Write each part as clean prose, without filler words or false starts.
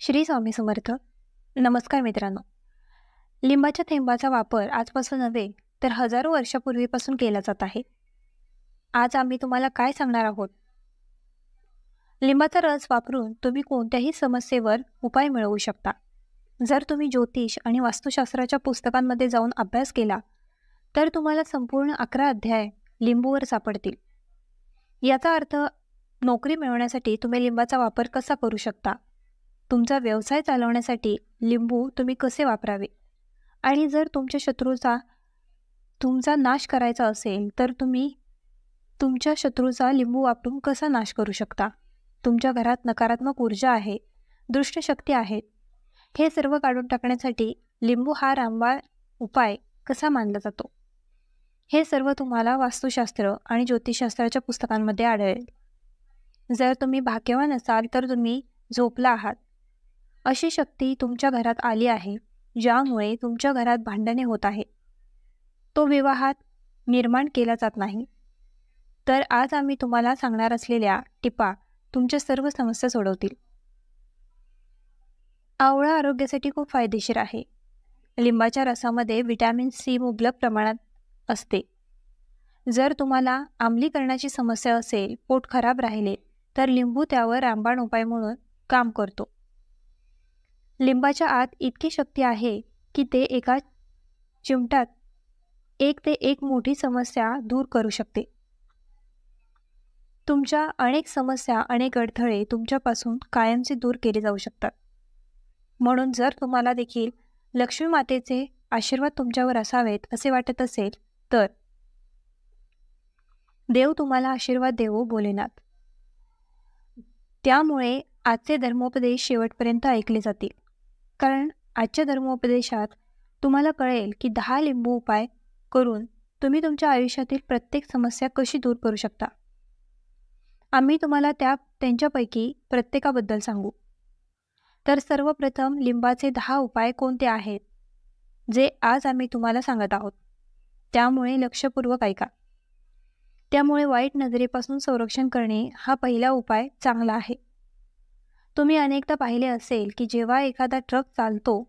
श्री स्वामी समर्थ. नमस्कार मित्रांनो. लिंबाच्या थेंबाचा वापर आजपासून नव्हे तर हजारो वर्षापूर्वीपासून केला जात आहे. आज आम्ही तुम्हाला काय सांगणार आहोत? लिंबाचा रस वापरून तुम्ही कोणत्याही समस्येवर उपाय मिळवू शकता. जर तुम्ही ज्योतिष आणि वास्तुशास्त्राच्या पुस्तकांमध्ये जाऊन अभ्यास केला तर तुम्हाला संपूर्ण 11 अध्याय लिंबूवर सापडतील. याचा अर्थ नोकरी मिळवण्यासाठी तुम्ही लिंबाचा वापर कसा करू शकता, तुमचा व्यवसाय चालवण्यासाठी लिंबू तुम्ही कसे वापरावे, आणि जर तुमच्या शत्रूचा तुमचा नाश करायचा असेल तर तुम्ही तुमच्या शत्रूचा लिंबू वापरून कसा नाश करू शकता. तुमच्या घरात नकारात्मक ऊर्जा आहे, दुष्ट शक्ती आहेत, हे सर्व काढून टाकण्यासाठी लिंबू हा रामबाण उपाय कसा मानला जातो, हे सर्व तुम्हाला वास्तुशास्त्र आणि ज्योतिषशास्त्राच्या पुस्तकांमध्ये आढळेल. जर तुम्ही भाग्यवान असाल तर तुम्ही झोपला आहात. अशी शक्ती तुमच्या घरात आली आहे ज्यामुळे तुमच्या घरात भांडणे होत आहे. तो विवाहात निर्माण केला जात नाही. तर आज आम्ही तुम्हाला सांगणार असलेल्या टिपा तुमच्या सर्व समस्या सोडवतील. आवळा आरोग्यासाठी खूप फायदेशीर आहे. लिंबाच्या रसामध्ये व्हिटॅमिन सी मुबलक प्रमाणात असते. जर तुम्हाला आम्लीकरणाची समस्या असेल, पोट खराब राहिले, तर लिंबू त्यावर रामबाण उपाय म्हणून काम करतो. लिंबाच्या आत इतकी शक्ती आहे की ते एका चिमटात एक मोठी समस्या दूर करू शकते. तुमच्या अनेक समस्या, अनेक अडथळे तुमच्यापासून कायमचे दूर केले जाऊ शकतात. म्हणून जर तुम्हाला देखील लक्ष्मी मातेचे आशीर्वाद तुमच्यावर असावेत असे वाटत असेल तर देव तुम्हाला आशीर्वाद देवो भोलेनाथ. त्यामुळे आजचे धर्मोपदेश शेवटपर्यंत ऐकले जातील, कारण आजच्या धर्मोपदेशात तुम्हाला कळेल की 10 लिंबू उपाय करून तुम्ही तुमच्या आयुष्यातील प्रत्येक समस्या कशी दूर करू शकता. आम्ही तुम्हाला त्यांच्यापैकी प्रत्येकाबद्दल सांगू. तर सर्वप्रथम लिंबाचे 10 उपाय कोणते आहेत जे आज आम्ही तुम्हाला सांगत आहोत, त्यामुळे लक्षपूर्वक ऐका. त्यामुळे वाईट नजरेपासून संरक्षण करणे हा पहिला उपाय चांगला आहे. तुम्ही अनेकदा पाहिले असेल की जेव्हा एखादा ट्रक चालतो,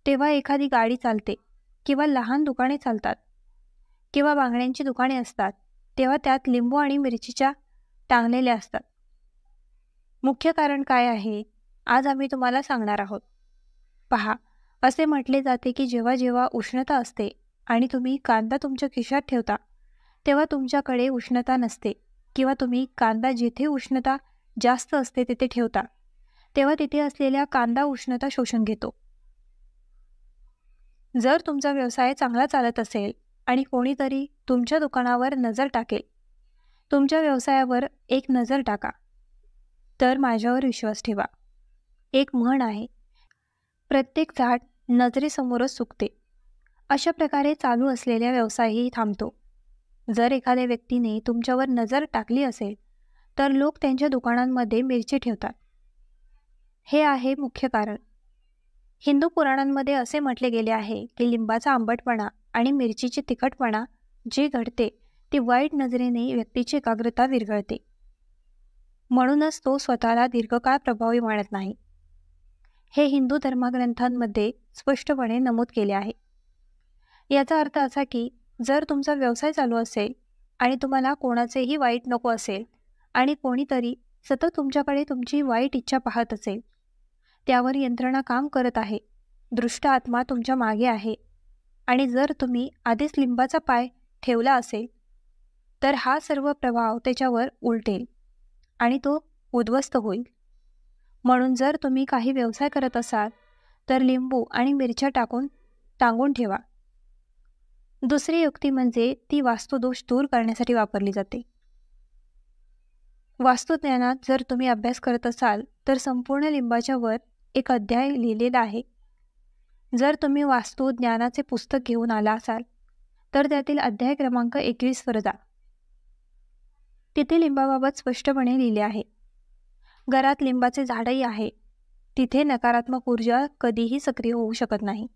तेव्हा एखादी गाडी चालते, किंवा लहान दुकाने चालतात, किंवा बांगड्यांची दुकाने असतात, तेव्हा त्यात लिंबू आणि मिरचीच्या टांगलेल्या असतात. मुख्य कारण काय आहे आज आम्ही तुम्हाला सांगणार आहोत. पहा, असे म्हटले जाते की जेव्हा जेव्हा उष्णता असते आणि तुम्ही कांदा तुमच्या खिशात ठेवता तेव्हा तुमच्याकडे उष्णता नसते, किंवा तुम्ही कांदा जिथे उष्णता जास्त असते तिथे ठेवता तेव्हा तिथे असलेल्या कांदा उष्णता शोषून घेतो. जर तुमचा व्यवसाय चांगला चालत असेल आणि कोणीतरी तुमच्या दुकानावर नजर टाकेल, तुमच्या व्यवसायावर एक नजर टाका, तर माझ्यावर विश्वास ठेवा. एक म्हण आहे, प्रत्येक झाड नजरेसमोरच सुकते. अशा प्रकारे चालू असलेला व्यवसायही थांबतो. जर एखाद्या व्यक्तीने तुमच्यावर नजर टाकली असेल तर लोक त्यांच्या दुकानांमध्ये मिरची ठेवतात. हे आहे मुख्य कारण. हिंदू पुराणांमध्ये असे म्हटले गेले आहे की लिंबाचा आंबटपणा आणि मिरचीची तिखटपणा जे घडते ते वाईट नजरेने व्यक्तीची एकाग्रता विरघळते. म्हणूनच तो स्वतःला दीर्घकाळ प्रभावी मानत नाही. हे हिंदू धर्मग्रंथांमध्ये स्पष्टपणे नमूद केले आहे. याचा अर्थ असा की जर तुमचा व्यवसाय चालू असेल आणि तुम्हाला कोणाचेही वाईट नको असेल आणि कोणीतरी सतत तुमच्याकडे तुमची वाईट इच्छा पाहत असेल, त्यावर यंत्रणा काम करत आहे, दृष्ट आत्मा तुमच्या मागे आहे, आणि जर तुम्ही आधीच लिंबाचा पाय ठेवला असेल तर हा सर्व प्रभाव त्याच्यावर उलटेल आणि तो उद्ध्वस्त होईल. म्हणून जर तुम्ही काही व्यवसाय करत असाल तर लिंबू आणि मिरच्या टांगून ठेवा. दुसरी युक्ती म्हणजे ती वास्तुदोष दूर करण्यासाठी वापरली जाते. वास्तुज्ञानात जर तुम्ही अभ्यास करत असाल तर संपूर्ण लिंबाच्या वर एक अध्याय लिहिलेला आहे. जर तुम्ही वास्तुज्ञानाचे पुस्तक घेऊन आला असाल तर त्यातील अध्याय क्रमांक 21 वर जा. तिथे लिंबाबाबत स्पष्टपणे लिहिले आहे. घरात लिंबाचे झाडही आहे, तिथे नकारात्मक ऊर्जा कधीही सक्रिय होऊ शकत नाही.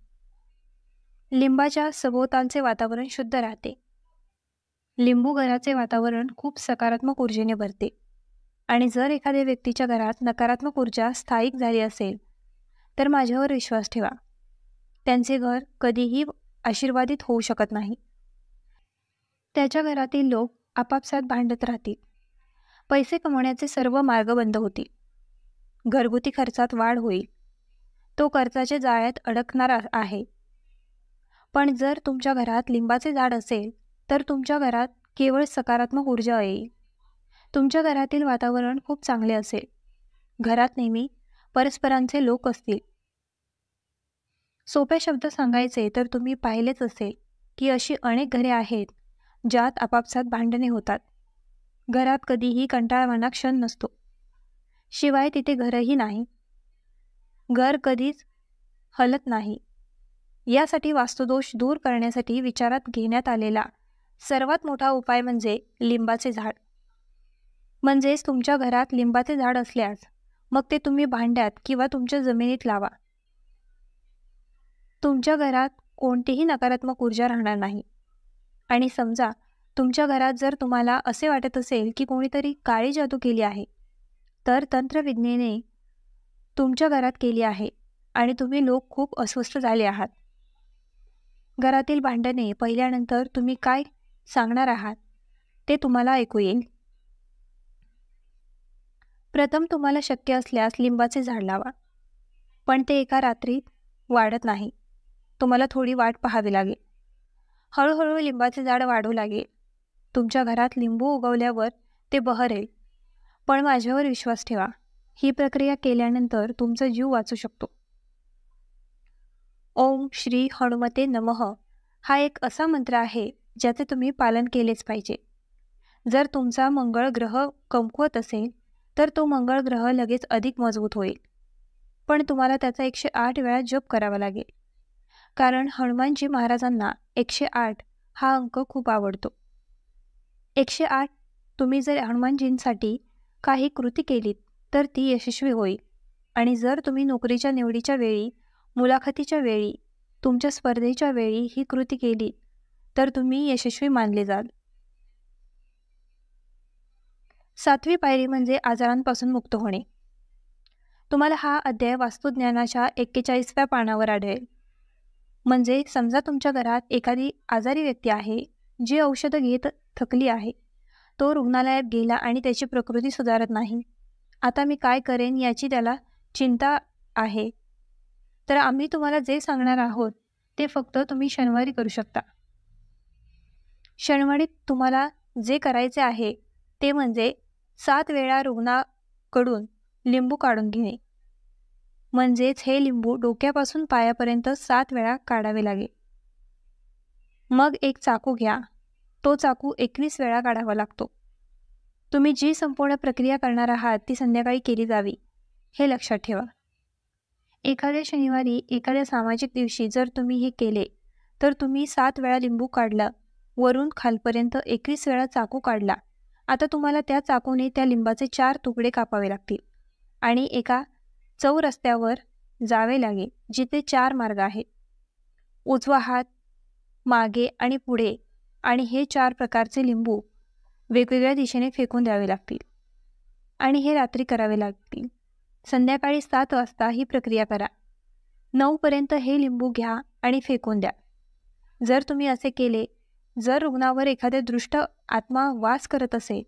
लिंबाच्या सभोवतालचे वातावरण शुद्ध राहते. लिंबू घराचे वातावरण खूप सकारात्मक ऊर्जेने भरते, आणि जर एखाद्या व्यक्तीच्या घरात नकारात्मक ऊर्जा स्थायिक झाली असेल तर माझ्यावर विश्वास ठेवा, त्यांचे घर कधीही आशीर्वादित होऊ शकत नाही. त्याच्या घरातील लोक आपापसात भांडत राहतील. पैसे कमवण्याचे सर्व मार्ग बंद होतील. घरगुती खर्चात वाढ होईल. तो कर्जाच्या जाळ्यात अडकणार आहे. पण जर तुमच्या घरात लिंबाचे झाड असेल तर तुमच्या घरात केवळ सकारात्मक ऊर्जा येईल. तुमच्या घरातील वातावरण खूप चांगले असेल. घरात नेहमी परस्परांचे लोक असतील. सोप्या शब्द सांगायचे तर तुम्ही पाहिलेच असेल की अशी अनेक घरे आहेत ज्यात आपापसात भांडणे होतात. घरात कधीही कंटाळवाणा क्षण नसतो. शिवाय तिथे घरही नाही. घर कधीच हलत नाही. यासाठी वास्तुदोष दूर करण्यासाठी विचारात घेण्यात आलेला सर्वात मोठा उपाय म्हणजे लिंबाचे झाड. म्हणजेच तुमच्या घरात लिंबाचे झाड असल्यास मग ते तुम्ही भांड्यात किंवा तुमच्या जमिनीत लावा. तुमच्या घरात कोणतीही नकारात्मक ऊर्जा राहणार नाही. आणि समजा तुमच्या घरात जर तुम्हाला असे वाटत असेल की कोणीतरी काळी जादू केली आहे, तर तंत्रविज्ञाने तुमच्या घरात केली आहे आणि तुम्ही लोक खूप अस्वस्थ झाले आहात. घरातील भांडणे पाहिल्यानंतर तुम्ही काय सांगणार आहात ते तुम्हाला ऐकू येईल. प्रथम तुम्हाला शक्य असल्यास लिंबाचे झाड लावा. पण ते एका रात्रीत वाढत नाही. तुम्हाला थोडी वाट पाहावी लागेल. हळूहळू लिंबाचे झाड वाढू लागेल. तुमच्या घरात लिंबू उगवल्यावर ते बहरेल. पण माझ्यावर विश्वास ठेवा, ही प्रक्रिया केल्यानंतर तुमचा जीव वाचू शकतो. ओम श्री हनुमते नमः हा एक असा मंत्र आहे ज्याचे तुम्ही पालन केलेच पाहिजे. जर तुमचा मंगळ ग्रह कमकुवत असेल तर तो मंगळ ग्रह लगेच अधिक मजबूत होईल. पण तुम्हाला त्याचा 108 वेळा जप करावा लागेल. कारण हनुमानजी महाराजांना 108 हा अंक खूप आवडतो. 108 तुम्ही जर हनुमानजींसाठी काही कृती केलीत तर ती यशस्वी होईल. आणि जर तुम्ही नोकरीच्या निवडीच्या वेळी, मुलाखतीच्या वेळी, तुमच्या स्पर्धेच्या वेळी ही कृती केली तर तुम्ही यशस्वी मानले जाल. 7वी पायरी म्हणजे आजारांपासून मुक्त होणे. तुम्हाला हा अध्याय वास्तुज्ञानाच्या 41व्या पानावर आढळेल. म्हणजे समजा तुमच्या घरात एखादी आजारी व्यक्ती आहे जी औषधं घेत थकली आहे. तो रुग्णालयात गेला आणि त्याची प्रकृती सुधारत नाही. आता मी काय करेन याची त्याला चिंता आहे. तर आम्ही तुम्हाला जे सांगणार आहोत ते फक्त तुम्ही शनिवारी करू शकता. शनिवारी तुम्हाला जे करायचे आहे ते म्हणजे 7 वेळा रुग्णाकडून लिंबू काढून घेणे. म्हणजेच हे लिंबू डोक्यापासून पायापर्यंत 7 वेळा काढावे लागेल. मग एक चाकू घ्या. तो चाकू 21 वेळा काढावा लागतो. तुम्ही जी संपूर्ण प्रक्रिया करणार आहात ती संध्याकाळी केली जावी, हे लक्षात ठेवा. एखाद्या शनिवारी, एखाद्या सामाजिक दिवशी जर तुम्ही हे केले तर तुम्ही 7 वेळा लिंबू काढला, वरून खालपर्यंत 21 वेळा चाकू काढला. आता तुम्हाला त्या चाकूने त्या लिंबाचे 4 तुकडे कापावे लागतील आणि एका चौरस्त्यावर जावे लागेल जिथे 4 मार्ग आहेत. उजवा हात, मागे आणि पुढे. आणि हे 4 प्रकारचे लिंबू वेगवेगळ्या दिशेने फेकून द्यावे लागतील. आणि हे रात्री करावे लागतील. संध्याकाळी 7 वाजता ही प्रक्रिया करा. 9 पर्यंत हे लिंबू घ्या आणि फेकून द्या. जर तुम्ही असे केले, जर रुग्णावर एखाद्या दृष्ट आत्मा वास करत असेल,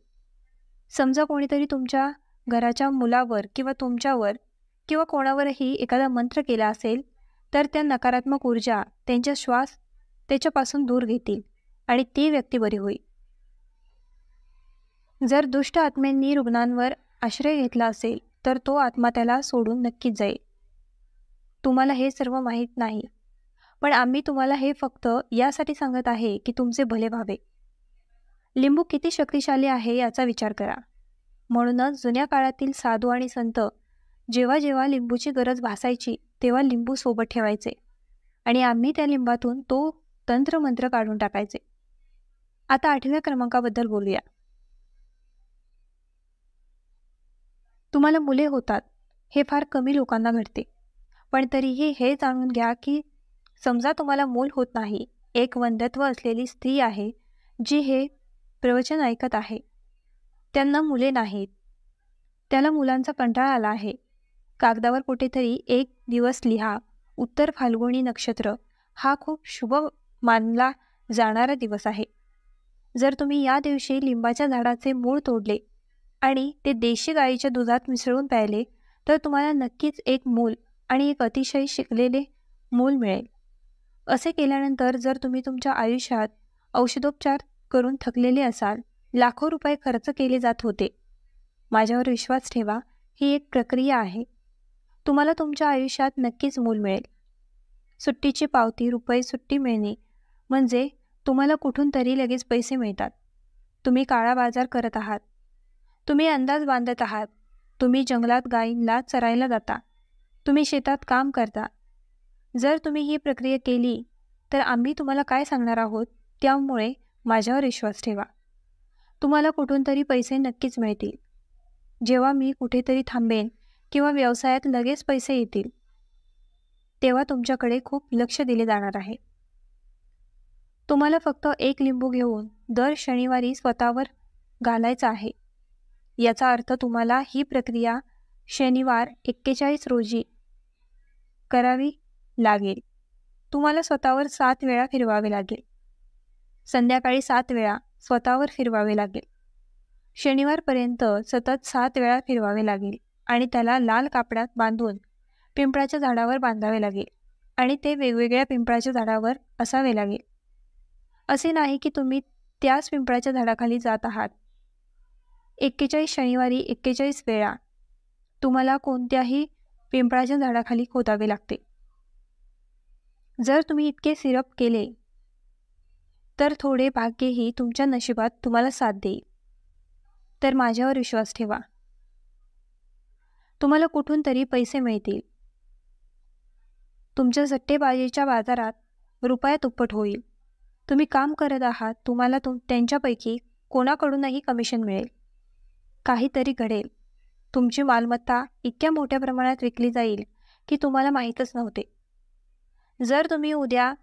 समजा कोणीतरी तुमच्या घराच्या मुलावर किंवा तुमच्यावर किंवा कोणावरही एखादा मंत्र केला असेल, तर त्या नकारात्मक ऊर्जा त्यांचा श्वास त्याच्यापासून दूर घेतील आणि ती व्यक्ती बरी होईल. जर दुष्ट आत्म्यांनी रुग्णांवर आश्रय घेतला असेल तर तो आत्मा त्याला सोडून नक्कीच जाईल. तुम्हाला हे सर्व माहीत नाही, पण आम्ही तुम्हाला हे फक्त यासाठी सांगत आहे की तुमचे भले व्हावे. लिंबू किती शक्तिशाली आहे याचा विचार करा. म्हणूनच जुन्या काळातील साधू आणि संत जेव्हा जेव्हा लिंबूची गरज भासायची तेव्हा लिंबू सोबत ठेवायचे आणि आम्ही त्या लिंबातून तो तंत्रमंत्र काढून टाकायचे. आता 8व्या क्रमांकाबद्दल बोलूया. तुम्हाला मुले होतात हे फार कमी लोकांना घडते. पण तरीही हे जाणून घ्या की समजा तुम्हाला मूल होत नाही, एक वंध्यत्व असलेली स्त्री आहे जी हे प्रवचन ऐकत आहे. त्यांना मुले नाहीत. त्याला मुलांचा कंटाळा आला आहे. कागदावर कुठेतरी एक दिवस लिहा, उत्तर फाल्गुनी नक्षत्र हा खूप शुभ मानला जाणारा दिवस आहे. जर तुम्ही या दिवशी लिंबाच्या झाडाचे मूळ तोडले आणि ते देशी गाईच्या दुधात मिसळून प्यायले तर तुम्हाला नक्कीच एक मूल आणि एक अतिशय शिकलेले मूल मिळेल. असे केल्यानंतर जर तुम्ही तुमच्या आयुष्यात औषधोपचार करून थकलेले असाल, लाखो रुपये खर्च केले जात होते, माझ्यावर विश्वास ठेवा, ही एक प्रक्रिया आहे. तुम्हाला तुमच्या आयुष्यात नक्कीच मूल मिळेल. सुट्टीची पावती रुपये सुट्टी मिळणे म्हणजे तुम्हाला कुठून तरी लगेच पैसे मिळतात. तुम्ही काळा बाजार करत आहात, तुम्ही अंदाज बांधत आहात, तुम्ही जंगलात गायींना चरायला जाता, तुम्ही शेतात काम करता. जर तुम्ही ही प्रक्रिया केली तर आम्ही तुम्हाला काय सांगणार आहोत, त्यामुळे माझ्यावर विश्वास ठेवा. तुम्हाला कुठून तरी पैसे नक्कीच मिळतील. जेव्हा मी कुठेतरी थांबेन किंवा व्यवसायात लगेच पैसे येतील, तेव्हा तुमच्याकडे खूप लक्ष दिले जाणार आहे. तुम्हाला फक्त एक लिंबू घेऊन दर शनिवारी स्वतःवर घालायचा आहे. याचा अर्थ तुम्हाला ही प्रक्रिया शनिवार 41 रोजी करावी लागेल. तुम्हाला स्वतःवर 7 वेळा फिरवावे लागेल. संध्याकाळी 7 वेळा स्वतःवर फिरवावे लागेल. शनिवारपर्यंत सतत 7 वेळा फिरवावे लागेल आणि त्याला लाल कापडात बांधून पिंपळाच्या झाडावर बांधावे लागेल आणि ते वेगवेगळ्या पिंपळाच्या झाडावर असावे लागेल. असे नाही की तुम्ही त्याच पिंपळाच्या झाडाखाली जात आहात. 41 शनिवारी 41 वेळा तुम्हाला कोणत्याही पिंपळाच्या झाडाखाली खोदावे लागते. जर तुम्ही इतके सिरप केले तर थोडे भाग्यही तुमच्या नशिबात तुम्हाला साथ देईल. तर माझ्यावर विश्वास ठेवा, तुम्हाला कुठून तरी पैसे मिळतील. तुमच्या सट्टेबाजीच्या बाजारात रुपया दुप्पट होईल. तुम्ही काम करत आहात, तुम्हाला त्यांच्यापैकी कोणाकडूनही कमिशन मिळेल. काहीतरी घडेल. तुमची मालमत्ता इतक्या मोठ्या प्रमाणात विकली जाईल की तुम्हाला माहीतच नव्हते. जर तुम्ही उद्या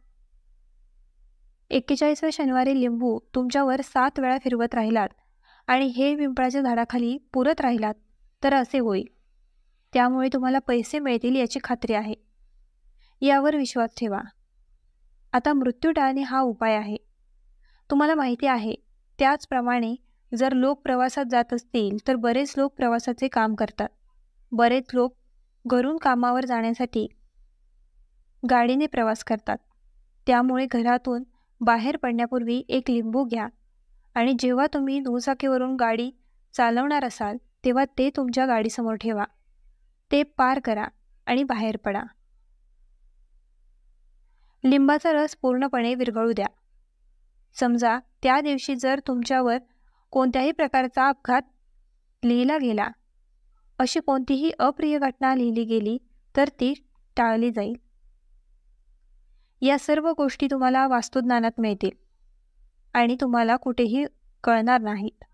41व्या शनिवारी लिंबू तुमच्यावर 7 वेळा फिरवत राहिलात आणि हे पिंपळाच्या झाडाखाली पुरत राहिलात तर असे होईल. त्यामुळे तुम्हाला पैसे मिळतील याची खात्री आहे. यावर विश्वास ठेवा. आता मृत्यू टाळणे हा उपाय आहे. तुम्हाला माहिती आहे, त्याचप्रमाणे जर लोक प्रवासात जात असतील तर बरेच लोक प्रवासाचे काम करतात. बरेच लोक घरून कामावर जाण्यासाठी गाडीने प्रवास करतात. त्यामुळे घरातून बाहेर पडण्यापूर्वी एक लिंबू घ्या आणि जेव्हा तुम्ही दुचाकीवरून गाडी चालवणार असाल तेव्हा ते तुमच्या गाडीसमोर ठेवा. ते पार करा आणि बाहेर पडा. लिंबाचा रस पूर्णपणे विरघळू द्या. समजा त्या दिवशी जर तुमच्यावर कोणत्याही प्रकारचा अपघात लिहिला गेला, अशी कोणतीही अप्रिय घटना लिहिली गेली तर ती टाळली जाईल. या सर्व गोष्टी तुम्हाला वास्तुज्ञानात मिळतील आणि तुम्हाला कुठेही कळणार नाहीत.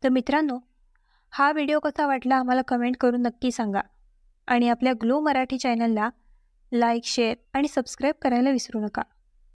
तर मित्रांनो, हा व्हिडिओ कसा वाटला आम्हाला कमेंट करून नक्की सांगा आणि आपल्या ग्लो मराठी चॅनलला लाईक, शेअर आणि सबस्क्राईब करायला विसरू नका.